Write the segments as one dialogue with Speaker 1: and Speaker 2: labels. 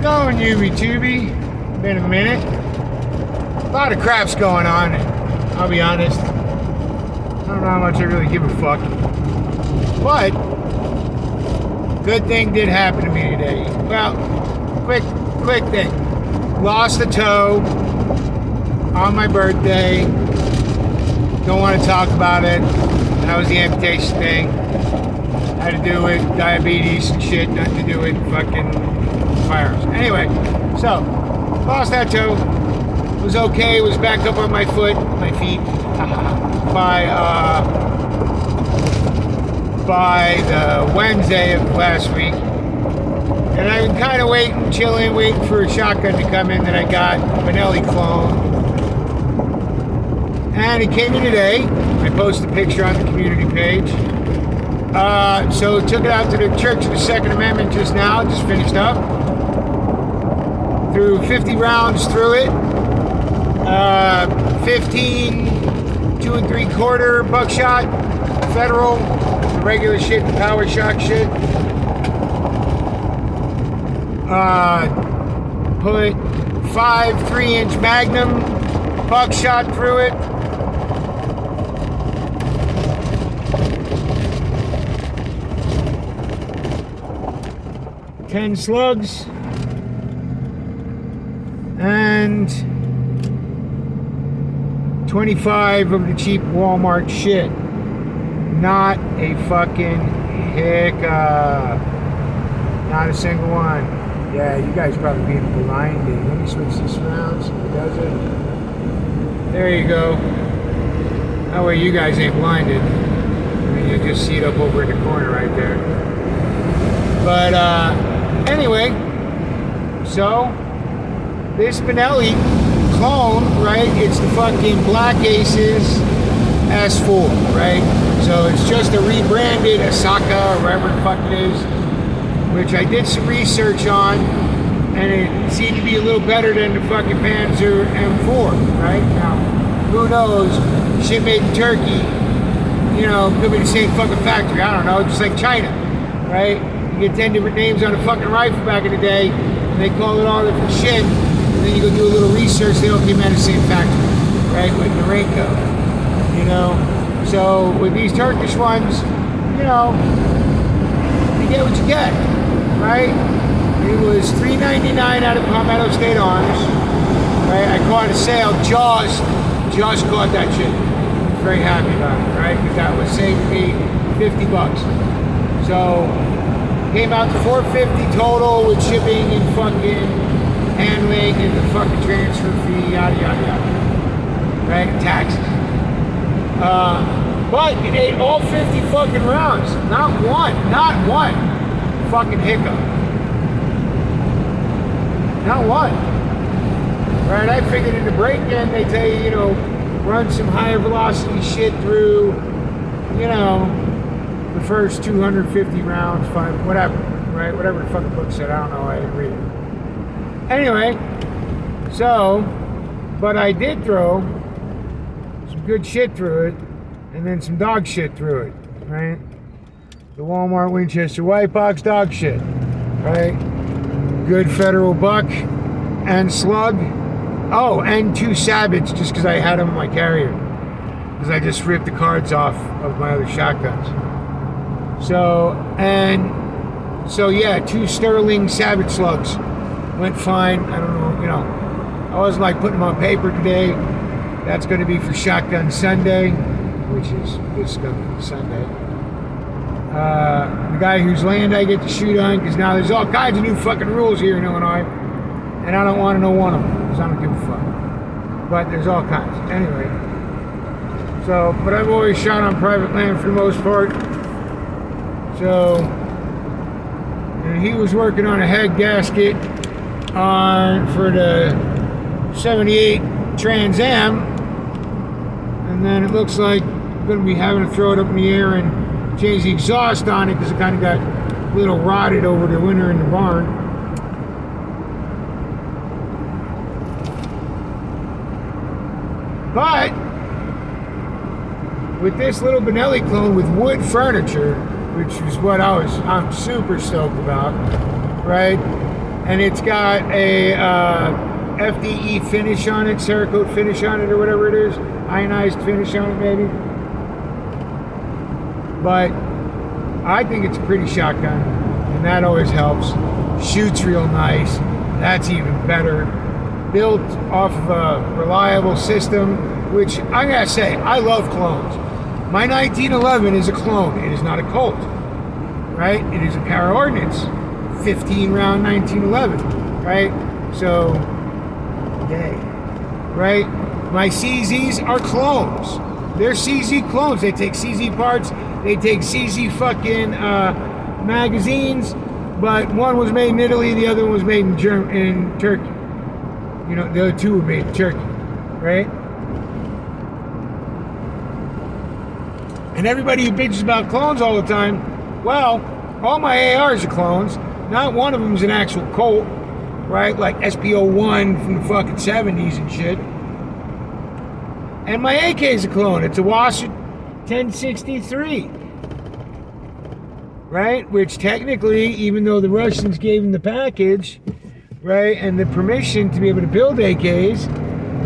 Speaker 1: going, Yubi-Tubi? Been a minute. A lot of crap's going on, I'll be honest. I don't know how much I really give a fuck. But, good thing did happen to me today. Well, quick thing. Lost a toe on my birthday. Don't want to talk about it. That was the amputation thing. Had to do with diabetes and shit, nothing to do with fucking firearms. Anyway, so lost that toe. Was okay. Was back up on my feet by the Wednesday of last week. And I've been kind of waiting for a shotgun to come in that I got, a Turkneilli clone. And it came in today. I posted a picture on the community page. So took it out to the Church of the Second Amendment just now, just finished up. Threw 50 rounds through it. 15 2 3/4 buckshot, federal, the regular shit, the power shock shit. Put 5 3-inch Magnum buckshot through it. Ten slugs and 25 of the cheap Walmart shit. Not a fucking hiccup. Not a single one. Yeah, you guys probably being blinded. Let me switch this around so it does it. There you go. That way you guys ain't blinded. I mean, you just see it up over in the corner right there. But, anyway, so this Turkneilli clone, right? It's the fucking Black Aces S4, right? So it's just a rebranded Asaka or whatever the fuck it is, which I did some research on, and it seemed to be a little better than the fucking Panzer M4, right? Now, who knows? Shit made in Turkey, you know, could be the same fucking factory. I don't know, just like China, right? You get 10 different names on a fucking rifle back in the day, and they call it all different shit, and then you go do a little research, they all came out of the same factory, right, with Marenko, you know? So, with these Turkish ones, you know, you get what you get, right? It was $3.99 out of Palmetto State Arms, right? I caught a sale, just caught that shit. I was very happy about it, right? Because that was saving me $50. So, came out to $450 total with shipping and fucking handling and the fucking transfer fee, yada yada yada. Right? Taxes. But it ate all 50 fucking rounds. Not one fucking hiccup. Not one. Right? I figured in the break-in they tell you, you know, run some higher velocity shit through, you know, the first 250 rounds, whatever, right? Whatever the fucking book said, I don't know, I didn't read it. Anyway, so, but I did throw some good shit through it, and then some dog shit through it, right? The Walmart Winchester White Box dog shit, right? Good federal buck and slug. Oh, and 2 Sabbats, just because I had them in my carrier, because I just ripped the cards off of my other shotguns. So yeah, 2 Sterling Sabbat slugs went fine. I don't know, you know, I wasn't like putting them on paper today. That's going to be for Shotgun Sunday, which is this coming Sunday. The guy whose land I get to shoot on, because now there's all kinds of new fucking rules here in Illinois, and I don't want to know one of them, because I don't give a fuck. But there's all kinds. Anyway, so, but I've always shot on private land for the most part. So, and he was working on a head gasket for the 78 Trans Am, and then it looks like I'm going to be having to throw it up in the air and change the exhaust on it because it kind of got a little rotted over the winter in the barn. But with this little Turkneilli clone with wood furniture, which is what I'm super stoked about, right? and it's got a FDE finish on it, Cerakote finish on it, or whatever it is, ionized finish on it maybe. But I think it's a pretty shotgun, and that always helps. Shoots real nice, that's even better. Built off of a reliable system, which I gotta say, I love clones. My 1911 is a clone, it is not a Colt, right? It is a Para Ordnance 15 round 1911, right? So, yay, right? My CZs are clones. They're CZ clones. They take CZ parts, they take CZ fucking magazines, but one was made in Italy, the other one was made in Turkey. You know, the other two were made in Turkey, right? And everybody who bitches about clones all the time, well, all my ARs are clones. Not one of them is an actual Colt, right? Like SP01 from the fucking 70s and shit. And my AK is a clone. It's a Wasser 1063, right? Which technically, even though the Russians gave him the package, right, and the permission to be able to build AKs,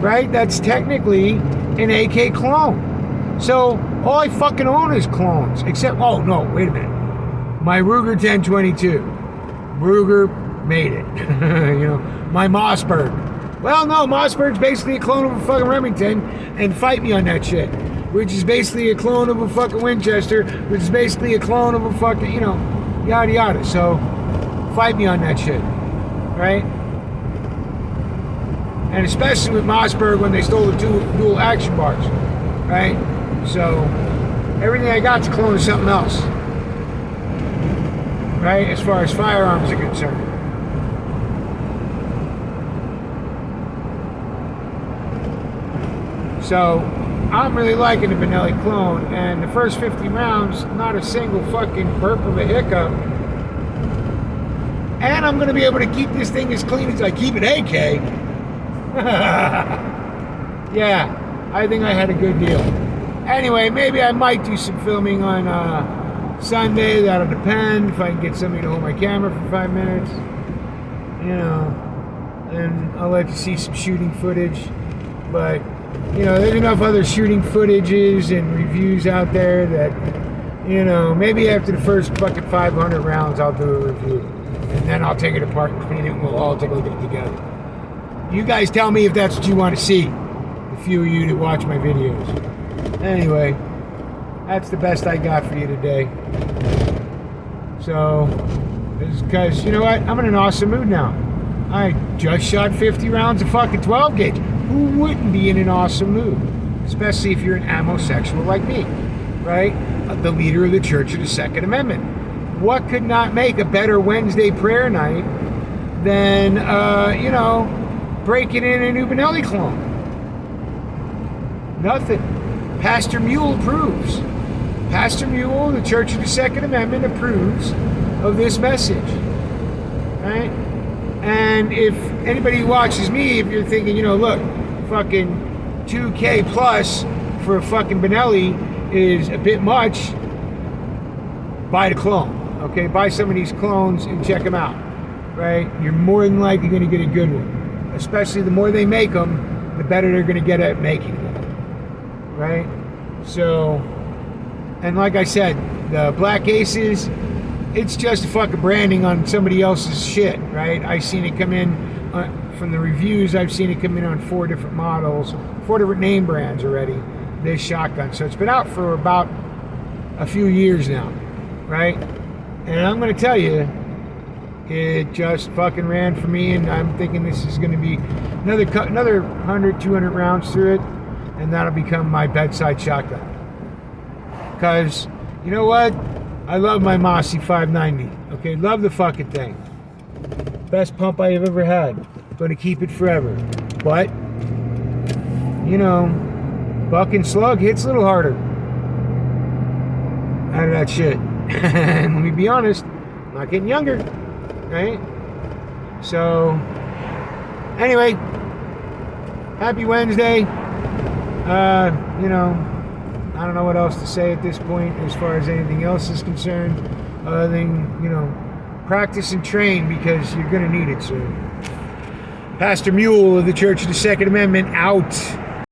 Speaker 1: right, that's technically an AK clone. So all I fucking own is clones, except, oh no, wait a minute. My Ruger 1022. Ruger made it. You know, my Mossberg. Well, no, Mossberg's basically a clone of a fucking Remington, and fight me on that shit. Which is basically a clone of a fucking Winchester, which is basically a clone of a fucking, you know, yada yada. So, fight me on that shit. Right? And especially with Mossberg when they stole the dual action bars. Right? So, everything I got's a clone of something else. Right? As far as firearms are concerned. So, I'm really liking the Benelli clone, and the first 50 rounds, not a single fucking burp of a hiccup. And I'm going to be able to keep this thing as clean as I keep an AK. Yeah, I think I had a good deal. Anyway, maybe I might do some filming on Sunday. That'll depend if I can get somebody to hold my camera for 5 minutes. You know, and I'll let you see some shooting footage. But you know, there's enough other shooting footages and reviews out there that, you know, maybe after the first fucking 500 rounds, I'll do a review. And then I'll take it apart and clean it, and we'll all take a look at it together. You guys tell me if that's what you want to see. The few of you that watch my videos. Anyway, that's the best I got for you today. So, because, you know what? I'm in an awesome mood now. I just shot 50 rounds of fucking 12 gauge. Who wouldn't be in an awesome mood? Especially if you're an ammo-sexual like me, right? The leader of the Church of the Second Amendment. What could not make a better Wednesday prayer night than, you know, breaking in a new Benelli clone? Nothing. Pastor Mule approves. Pastor Mule, the Church of the Second Amendment, approves of this message, right? And if anybody watches me, if you're thinking, you know, look, fucking 2K plus for a fucking Benelli is a bit much, buy the clone, okay? Buy some of these clones and check them out, right? You're more than likely going to get a good one. Especially the more they make them, the better they're going to get at making them, right? So, and like I said, the Black Aces, it's just fucking branding on somebody else's shit, right? I've seen it come in from the reviews. I've seen it come in on 4 different models, 4 different name brands already. This shotgun, so it's been out for about a few years now, right? And I'm going to tell you, it just fucking ran for me, and I'm thinking this is going to be another 100, 200 rounds through it, and that'll become my bedside shotgun. Because you know what? I love my Mossy 590. Okay, love the fucking thing. Best pump I have ever had. Going to keep it forever. But, you know, buck and slug hits a little harder out of that shit. And let me be honest, I'm not getting younger, right? So, anyway, happy Wednesday. You know, I don't know what else to say at this point as far as anything else is concerned, other than, you know, Practice and train because you're going to need it soon. Pastor Mule of the Church of the Second Amendment out.